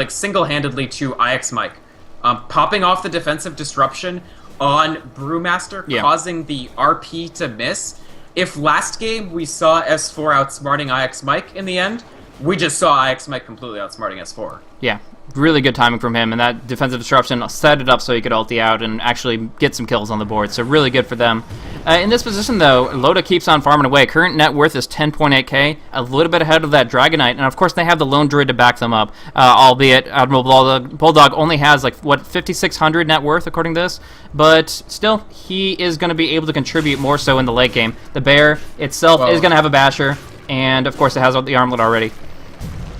single-handedly to Ix Mike. Popping off the defensive disruption on Brewmaster, causing the RP to miss. If last game we saw S4 outsmarting Ix Mike in the end, we just saw Ix Mike completely outsmarting S4. Yeah, really good timing from him, and that defensive disruption set it up so he could ulti out and actually get some kills on the board, so really good for them. In this position, though, Loda keeps on farming away. Current net worth is 10.8k, a little bit ahead of that Dragonite, and of course they have the Lone Druid to back them up, albeit Admiral Bulldog only has, 5,600 net worth according to this, but still, he is going to be able to contribute more so in the late game. The Bear itself is going to have a Basher, and of course it has the Armlet already.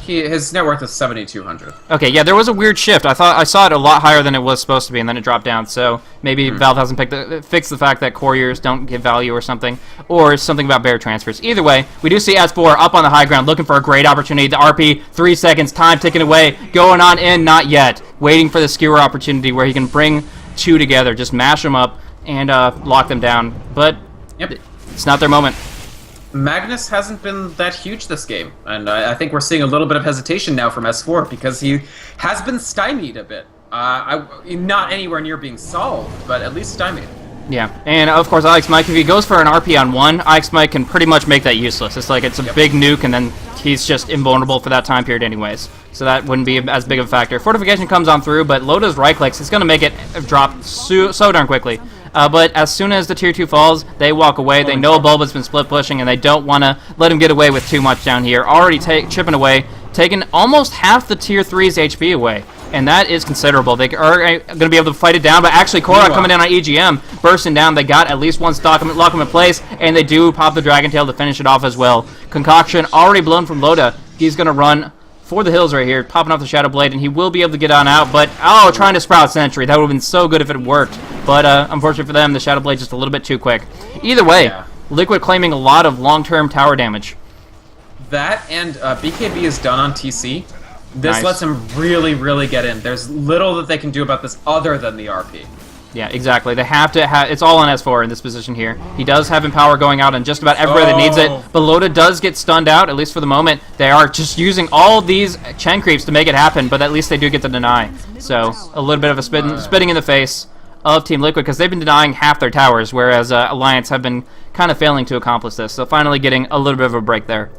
His net worth is 7,200. Okay, yeah, there was a weird shift. I saw it a lot higher than it was supposed to be, and then it dropped down. So maybe Valve hasn't fixed the fact that couriers don't give value or something, or something about bear transfers. Either way, we do see S4 up on the high ground, looking for a great opportunity. The RP, 3 seconds, time ticking away, going on in, not yet. Waiting for the skewer opportunity where he can bring 2 together, just mash them up and lock them down. But it's not their moment. Magnus hasn't been that huge this game, and I think we're seeing a little bit of hesitation now from S4 because he has been stymied a bit. Not anywhere near being solved, but at least stymied. Yeah, and of course Ix Mike, if he goes for an RP on 1, Ix Mike can pretty much make that useless. It's like it's a big nuke, and then he's just invulnerable for that time period anyways. So that wouldn't be as big of a factor. Fortification comes on through, but Loda's right clicks is going to make it drop so darn quickly. But as soon as the tier 2 falls, they walk away. They know Bulba's been split pushing, and they don't want to let him get away with too much down here. Already chipping away, taking almost half the tier 3's HP away. And that is considerable. They are going to be able to fight it down, but actually Korok coming down on EGM, bursting down. They got at least one stock, lock him in place, and they do pop the Dragon Tail to finish it off as well. Concoction already blown from Loda. He's going to run for the hills right here, popping off the Shadow Blade, and he will be able to get on out, but, oh, trying to Sprout Sentry. That would have been so good if it worked, but unfortunately for them, the Shadow Blade just a little bit too quick. Either way, Liquid claiming a lot of long-term tower damage. That and BKB is done on TC. This Nice. lets him really, really get in. There's little that they can do about this other than the RP. Yeah, exactly. They have to have... It's all on S4 in this position here. He does have Empower going out on just about everywhere that needs it, but Loda does get stunned out, at least for the moment. They are just using all these Chen creeps to make it happen, but at least they do get the deny. So, a little bit of a spitting in the face of Team Liquid, because they've been denying half their towers, whereas Alliance have been kind of failing to accomplish this. So finally getting a little bit of a break there.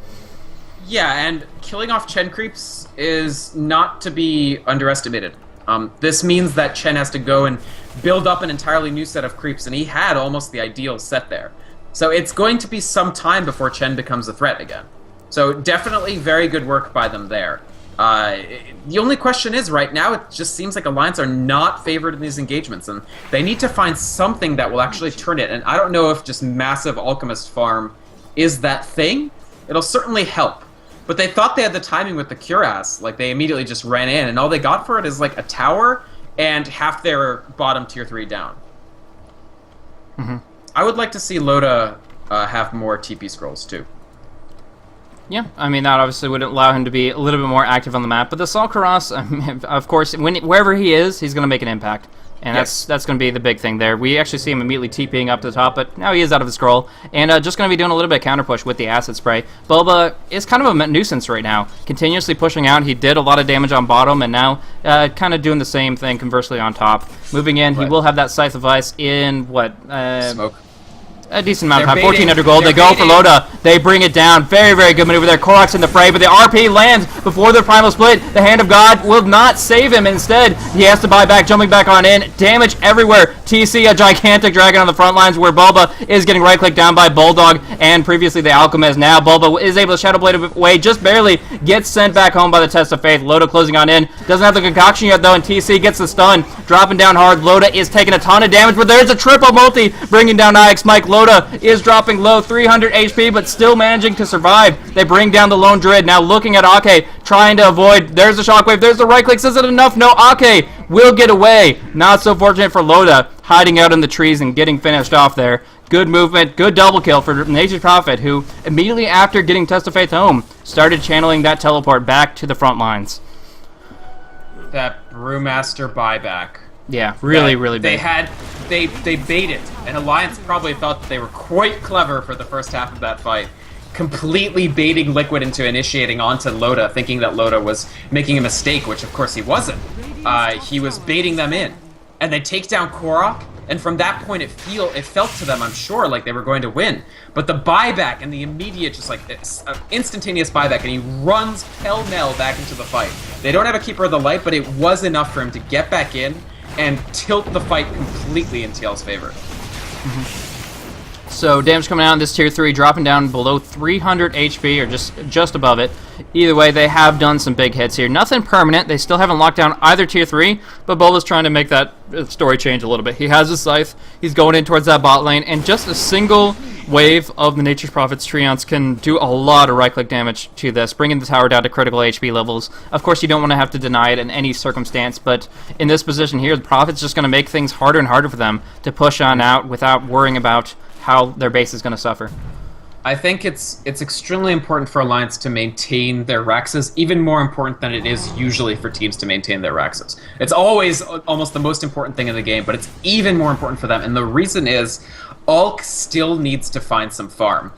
Yeah, and killing off Chen creeps is not to be underestimated. This means that Chen has to go and build up an entirely new set of creeps, and he had almost the ideal set there. So it's going to be some time before Chen becomes a threat again. So definitely very good work by them there. The only question is, right now, it just seems like Alliance are not favored in these engagements, and they need to find something that will actually turn it. And I don't know if just massive Alchemist farm is that thing. It'll certainly help. But they thought they had the timing with the Cuirass. Like, they immediately just ran in, and all they got for it is, like, a tower and half their bottom tier 3 down. I would like to see Loda have more TP scrolls, too. Yeah, I mean, that obviously would allow him to be a little bit more active on the map. But the Sol Karas, of course, wherever he is, he's going to make an impact. And that's going to be the big thing there. We actually see him immediately TPing up to the top, but now he is out of the scroll. And just going to be doing a little bit of counter push with the Acid Spray. Bulba is kind of a nuisance right now. Continuously pushing out. He did a lot of damage on bottom, and now kind of doing the same thing conversely on top. Moving in, he will have that Scythe of Ice in, what? Smoke. A decent amount of They're time. 1400 baiting. gold. They They're go for baiting. Loda. They bring it down. Very, very good maneuver there. Korok's in the fray, but the RP lands before the Primal Split. The Hand of God will not save him. Instead, he has to buy back, jumping back on in. Damage everywhere. TC, a gigantic dragon on the front lines where Bulba is getting right-clicked down by Bulldog and previously the Alchemist. Now Bulba is able to Shadow Blade away, just barely gets sent back home by the Test of Faith. Loda closing on in. Doesn't have the concoction yet, though, and TC gets the stun. Dropping down hard. Loda is taking a ton of damage, but there's a triple multi bringing down Ix Mike. Loda is dropping low, 300 HP, but still managing to survive. They bring down the Lone Druid. Now looking at Ake, trying to avoid. There's the Shockwave. There's the right click. Is it enough? No, Ake will get away. Not so fortunate for Loda, hiding out in the trees and getting finished off there. Good movement, good double kill for Nature's Prophet, who immediately after getting Test of Faith home, started channeling that teleport back to the front lines. That Brewmaster buyback. Yeah, really, really They big. they baited, and Alliance probably thought that they were quite clever for the first half of that fight, completely baiting Liquid into initiating onto Loda, thinking that Loda was making a mistake, which of course he wasn't. He was baiting them in, and they take down Korok, and from that point it felt to them, I'm sure, like they were going to win. But the buyback and the immediate, just like instantaneous buyback, and he runs pell-mell back into the fight. They don't have a Keeper of the Light, but it was enough for him to get back in and tilt the fight completely in TL's favor. So damage coming out in this tier 3, dropping down below 300 HP, or just above it. Either way, they have done some big hits here. Nothing permanent. They still haven't locked down either tier 3, but Bulba's trying to make that story change a little bit. He has his Scythe. He's going in towards that bot lane, and just a single wave of the Nature's Prophet's Treants can do a lot of right-click damage to this, bringing the tower down to critical HP levels. Of course, you don't want to have to deny it in any circumstance, but in this position here, the Prophet's just going to make things harder and harder for them to push on out without worrying about how their base is going to suffer. I think it's extremely important for Alliance to maintain their Raxes, even more important than it is usually for teams to maintain their Raxes. It's always almost the most important thing in the game, but it's even more important for them, and the reason is Alk still needs to find some farm.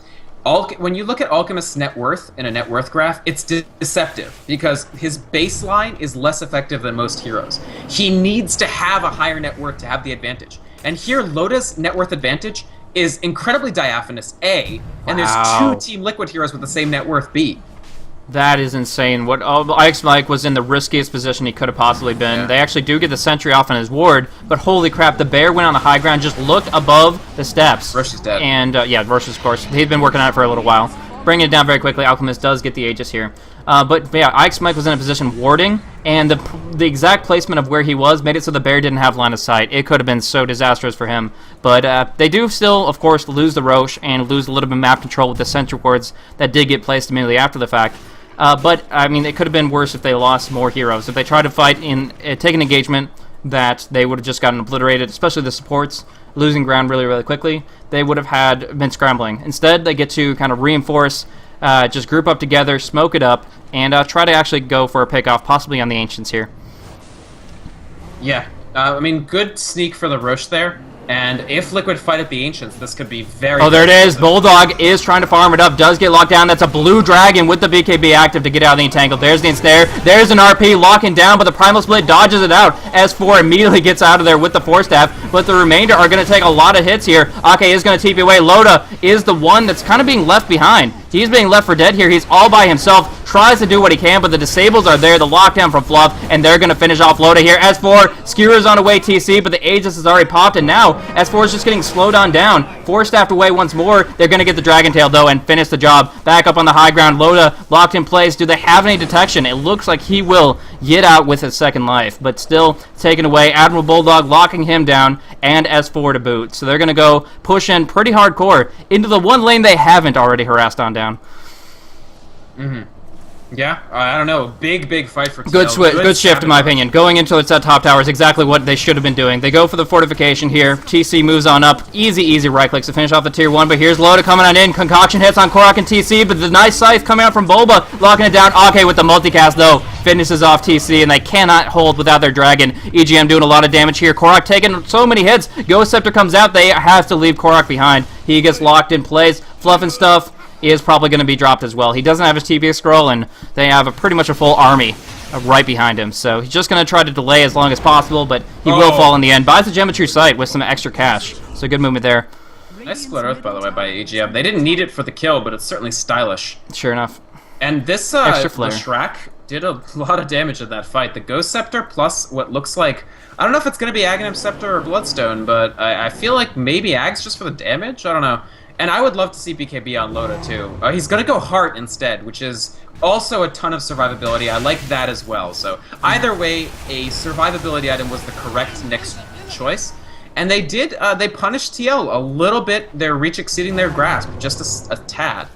When you look at Alchemist's net worth in a net worth graph, it's deceptive because his baseline is less effective than most heroes. He needs to have a higher net worth to have the advantage. And here, Loda's net worth advantage is incredibly diaphanous, A, and there's Wow. two Team Liquid heroes with the same net worth, B. That is insane. What Ix Mike was in the riskiest position he could have possibly been. Yeah. They actually do get the sentry off on his ward, but holy crap, the bear went on the high ground, just looked above the steps. Rosh is dead. And, yeah, Rosh, of course. He'd been working on it for a little while. Bringing it down very quickly, Alchemist does get the Aegis here. But yeah, Ix Mike was in a position warding, and the exact placement of where he was made it so the bear didn't have line of sight. It could have been so disastrous for him. But they do still, of course, lose the Roche and lose a little bit of map control with the sentry wards that did get placed immediately after the fact. But, I mean, it could have been worse if they lost more heroes. If they tried to fight in take an engagement that they would have just gotten obliterated, especially the supports, losing ground really, really quickly, they would have been scrambling. Instead, they get to kind of reinforce, just group up together, smoke it up, and try to actually go for a pick-off, possibly on the Ancients here. Yeah, I mean, good sneak for the Roche there. And if Liquid fight at the Ancients, this could be very... Oh, there it is. Bulldog is trying to farm it up. Does get locked down. That's a blue dragon with the BKB active to get out of the entangle. There's the ensnare. There's an RP locking down, but the Primal Split dodges it out. S4 immediately gets out of there with the Force Staff, but the remainder are going to take a lot of hits here. Ake is going to TP away. Loda is the one that's kind of being left behind. He's being left for dead here. He's all by himself. Tries to do what he can, but the disables are there. The lockdown from Fluff, and they're going to finish off Loda here. S4 skewers on away TC, but the Aegis has already popped, and now S4 is just getting slowed on down. Force Staffed away once more. They're going to get the Dragon Tail, though, and finish the job. Back up on the high ground. Loda locked in place. Do they have any detection? It looks like he will get out with his second life, but still taken away. Admiral Bulldog locking him down, and S4 to boot. So they're going to go push in pretty hardcore into the one lane they haven't already harassed on down. Yeah, I don't know. Big fight for Good shift, in my opinion. Going into its top tower is exactly what they should have been doing. They go for the fortification here. TC moves on up. Easy right clicks to finish off the tier 1, but here's Loda coming on in. Concoction hits on Korok and TC, but the nice scythe coming out from Bulba, locking it down. Ake with the multicast, though, finishes off TC, and they cannot hold without their dragon. EGM doing a lot of damage here. Korok taking so many hits. Ghost Scepter comes out. They have to leave Korok behind. He gets locked in place. Fluff and Stuff is probably going to be dropped as well. He doesn't have his TP scroll, and they have pretty much a full army right behind him. So he's just going to try to delay as long as possible, but he will fall in the end. Buys the Geometry Sight with some extra cash. So good movement there. Nice Split Earth, by the way, by EGM. They didn't need it for the kill, but it's certainly stylish. Sure enough. And this Extra flare. Shrek did a lot of damage in that fight. The Ghost Scepter plus what looks like... I don't know if it's going to be Aghanim Scepter or Bloodstone, but I feel like maybe Ag's just for the damage? I don't know. And I would love to see BKB on Loda, too. He's going to go Heart instead, which is also a ton of survivability. I like that as well. So either way, a survivability item was the correct next choice. And they did, they punished TL a little bit, their reach exceeding their grasp, just a tad.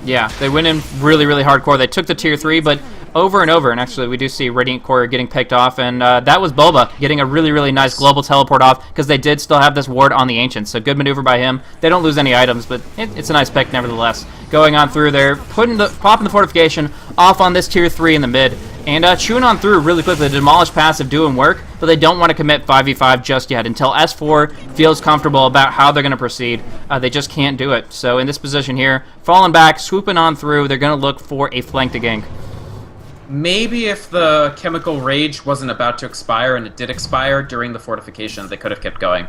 Yeah, they went in really hardcore. They took the tier 3, but over and over, and actually we do see Radiant Core getting picked off, and that was Bulba getting a really nice global teleport off, because they did still have this ward on the Ancients, so good maneuver by him. They don't lose any items, but it's a nice pick nevertheless. Going on through there, popping the fortification off on this tier 3 in the mid, and chewing on through really quickly. The Demolish passive doing work, but they don't want to commit 5v5 just yet until S4 feels comfortable about how they're going to proceed. They just can't do it. So in this position here, falling back, swooping on through, they're going to look for a flank to gank. Maybe if the Chemical Rage wasn't about to expire, and it did expire during the fortification, they could have kept going.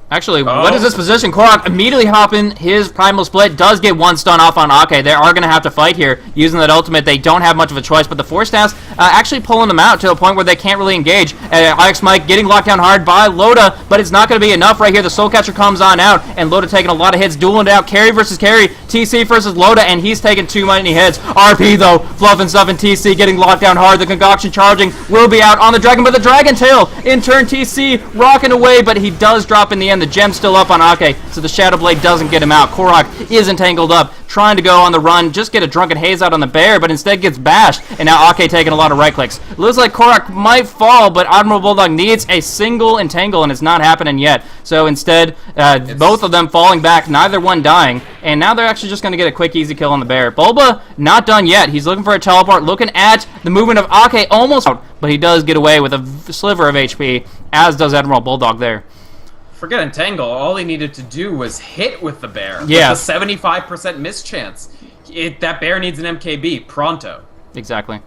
Actually, what is this position? Korok immediately hopping his Primal Split, does get one stun off on Ake. They are going to have to fight here using that ultimate. They don't have much of a choice, but the Force Staffs actually pulling them out to a point where they can't really engage. Ix Mike getting locked down hard by Loda, but it's not going to be enough right here. The Soul Catcher comes on out, and Loda taking a lot of hits, dueling it out. Carry versus carry, TC versus Loda, and he's taking too many hits. RP, though, Fluff and Stuff and TC getting locked down hard. The Concoction charging will be out on the Dragon, but the Dragon Tail, in turn, TC rocking away, but he does drop in the end. The gem's still up on Ake, so the Shadow Blade doesn't get him out. Korok is entangled up, trying to go on the run, just get a Drunken Haze out on the bear, but instead gets bashed, and now Ake taking a lot of right clicks. Looks like Korok might fall, but Admiral Bulldog needs a single entangle, and it's not happening yet. So instead, both of them falling back, neither one dying, and now they're actually just going to get a quick, easy kill on the bear. Bulba, not done yet. He's looking for a teleport, looking at the movement of Ake, almost out, but he does get away with a sliver of HP, as does Admiral Bulldog there. Forget Entangle, all he needed to do was hit with the bear. Yeah. With a 75% miss chance. That bear needs an MKB, pronto. Exactly.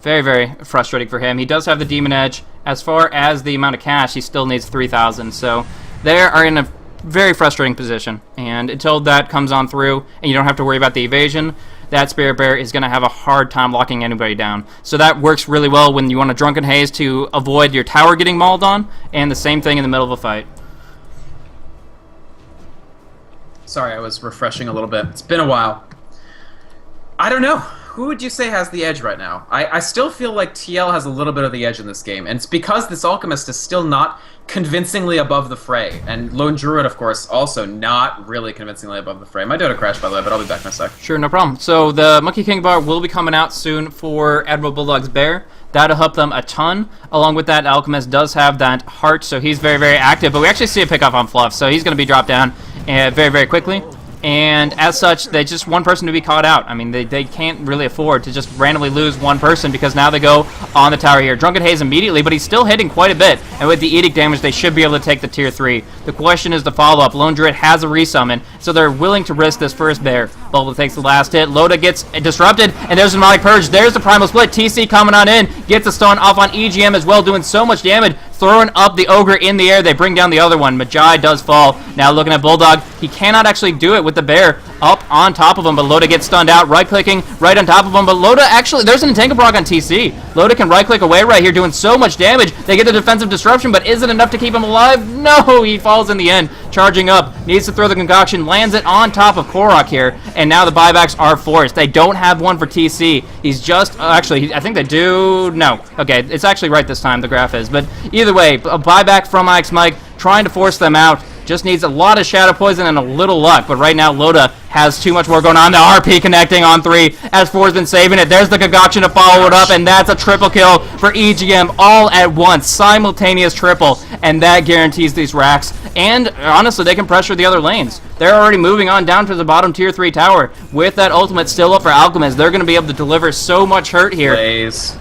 Very frustrating for him. He does have the Demon Edge. As far as the amount of cash, he still needs 3,000, so they are in a very frustrating position. And until that comes on through, and you don't have to worry about the evasion, that Spirit Bear is going to have a hard time locking anybody down. So that works really well when you want a Drunken Haze to avoid your tower getting mauled on, and the same thing in the middle of a fight. Sorry, I was refreshing a little bit. It's been a while. I don't know. who would you say has the edge right now? I still feel like TL has a little bit of the edge in this game, and it's because this Alchemist is still not convincingly above the fray, and Lone Druid, of course, also not really convincingly above the fray. My Dota crashed, by the way, but I'll be back in a sec. Sure, no problem. So the Monkey King bar will be coming out soon for Admiral Bulldog's Bear. That'll help them a ton. Along with that, Alchemist does have that heart, so he's very, very active, but we actually see a pickup on Fluff, so he's going to be dropped down very, very quickly. And as such, they just one person to be caught out. I mean, they can't really afford to just randomly lose one person because now they go on the tower here. Drunken Haze immediately, but he's still hitting quite a bit. And with the Edict damage, they should be able to take the tier 3. The question is the follow-up. Lone Druid has a resummon, so they're willing to risk this first bear. Bulba takes the last hit. Loda gets disrupted, and there's a Demonic Purge. There's the Primal Split. TC coming on in. Gets a stun off on EGM as well, doing so much damage. Throwing up the Ogre in the air. They bring down the other one. Magi does fall. Now looking at Bulldog. He cannot actually do it with the bear up on top of him, but Loda gets stunned out. Right-clicking right on top of him, but Loda actually... There's an Entangle Brock on TC. Loda can right-click away right here, doing so much damage. They get the defensive disruption, but is it enough to keep him alive? No, he falls in the end. Charging up. Needs to throw the concoction. Lands it on top of Korok here, and now the buybacks are forced. They don't have one for TC. He's just... actually, I think they do... No. Okay, it's actually right this time, the graph is. But either way, a buyback from Ike's Mike, trying to force them out. Just needs a lot of Shadow Poison and a little luck. But right now, Loda has too much more going on. The RP connecting on 3. S4's been saving it. There's the concoction to follow it up. And that's a triple kill for EGM all at once. Simultaneous triple. And that guarantees these racks. And honestly, they can pressure the other lanes. They're already moving on down to the bottom tier 3 tower. With that ultimate still up for Alchemist, they're going to be able to deliver so much hurt here. Blaze.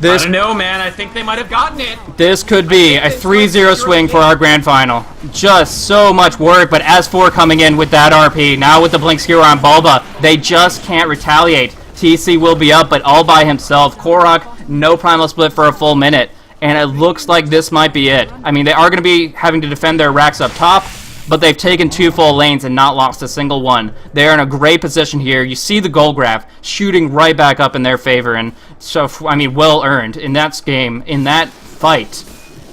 I don't know, man. I think they might have gotten it. This could be a 3-0 swing for our grand final. Just so much work, but S4 coming in with that RP. Now with the Blink Skewer on Bulba, they just can't retaliate. TC will be up, but all by himself. Korok, no Primal Split for a full minute. And it looks like this might be it. I mean, they are going to be having to defend their racks up top, but they've taken 2 full lanes and not lost a single one. They're in a great position here. You see the goal graph shooting right back up in their favor, and so, I mean, well earned. In that game, in that fight,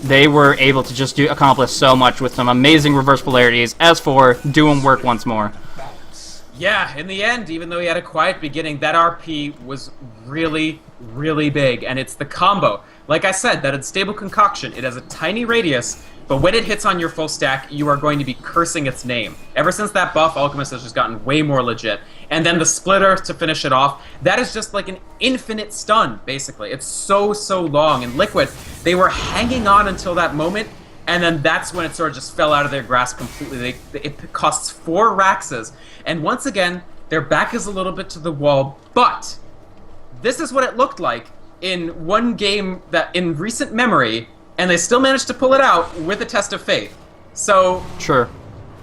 they were able to just accomplish so much with some amazing reverse polarities. S4 doing work once more. Yeah, in the end, even though he had a quiet beginning, that RP was really, really big, and it's the combo. Like I said, that unstable concoction, it has a tiny radius, but when it hits on your full stack, you are going to be cursing its name. Ever since that buff, Alchemist has just gotten way more legit. And then the splitter to finish it off, that is just like an infinite stun, basically. It's so, so long. And Liquid, they were hanging on until that moment, and then that's when it sort of just fell out of their grasp completely. It costs 4 Raxes, and once again, their back is a little bit to the wall, but this is what it looked like in one game that in recent memory, and they still managed to pull it out with a test of faith. So sure,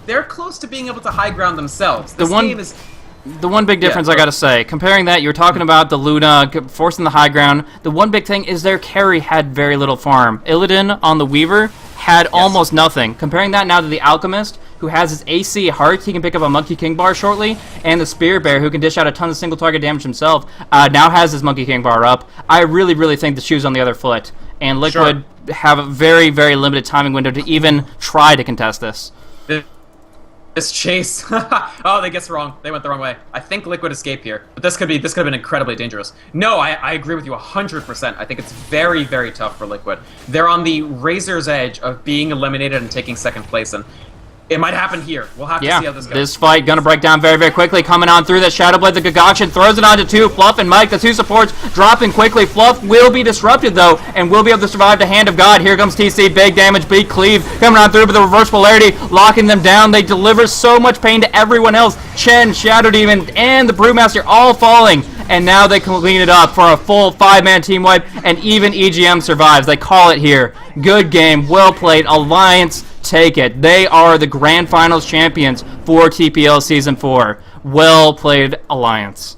they're close to being able to high ground themselves. This game is... The one big difference I gotta say, comparing that, you're talking about the Luna forcing the high ground. The one big thing is their carry had very little farm. Illidan on the Weaver had almost nothing. Comparing that now to the Alchemist, who has his AC Heart, he can pick up a Monkey King bar shortly, and the Spirit Bear, who can dish out a ton of single target damage himself, now has his Monkey King bar up. I really, really think the shoe's on the other foot, and Liquid have a very, very limited timing window to even try to contest this. This chase. Oh, they guessed wrong. They went the wrong way. I think Liquid escaped here, but this could have been incredibly dangerous. No, I agree with you 100%. I think it's very, very tough for Liquid. They're on the razor's edge of being eliminated and taking second place, and it might happen here. We'll have to see how this goes. This fight gonna break down very, very quickly. Coming on through the Shadow Blade, the concoction throws it onto 2. Fluff and Mike, the 2 supports, dropping quickly. Fluff will be disrupted though, and will be able to survive the Hand of God. Here comes TC, big damage, big cleave coming on through with the reverse polarity, locking them down. They deliver so much pain to everyone else. Chen, Shadow Demon, and the Brewmaster all falling. And now they can clean it up for a full 5-man team wipe, and even EGM survives. They call it here. Good game, well played. Alliance, take it. They are the Grand Finals champions for TPL Season 4. Well played, Alliance.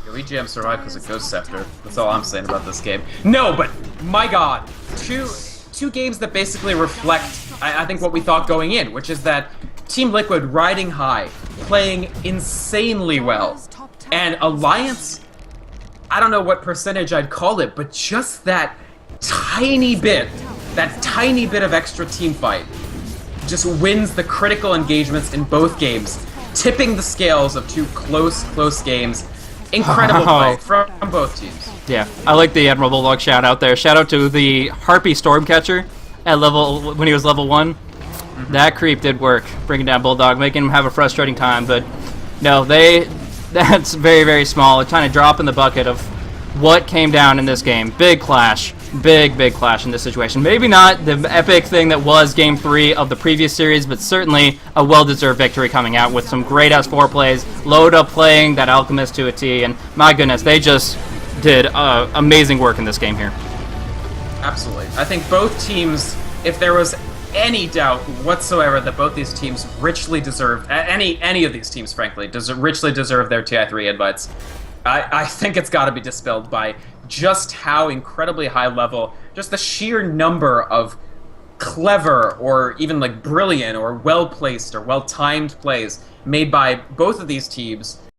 EGM survived because of Ghost Scepter. That's all I'm saying about this game. No, but my god. Two games that basically reflect, I think, what we thought going in, which is that Team Liquid riding high, playing insanely well. And Alliance, I don't know what percentage I'd call it, but just that tiny bit of extra team fight just wins the critical engagements in both games, tipping the scales of 2 close games. Incredible Wow. play from both teams. Yeah, I like the Admiral Bulldog shout out there. Shout out to the Harpy Stormcatcher at when he was level 1. That creep did work, bringing down Bulldog, making him have a frustrating time. But no, that's very, very small. It's kind of drop in the bucket of what came down in this game. Big clash. Big clash in this situation. Maybe not the epic thing that was Game 3 of the previous series, but certainly a well-deserved victory coming out with some great S4 plays. Load up playing that Alchemist to a T, and my goodness, they just did amazing work in this game here. Absolutely. I think both teams, if there was any doubt whatsoever that both these teams richly deserved, any of these teams, frankly, richly deserve their TI3 invites, I think it's got to be dispelled by just how incredibly high level, just the sheer number of clever or even like brilliant or well-placed or well-timed plays made by both of these teams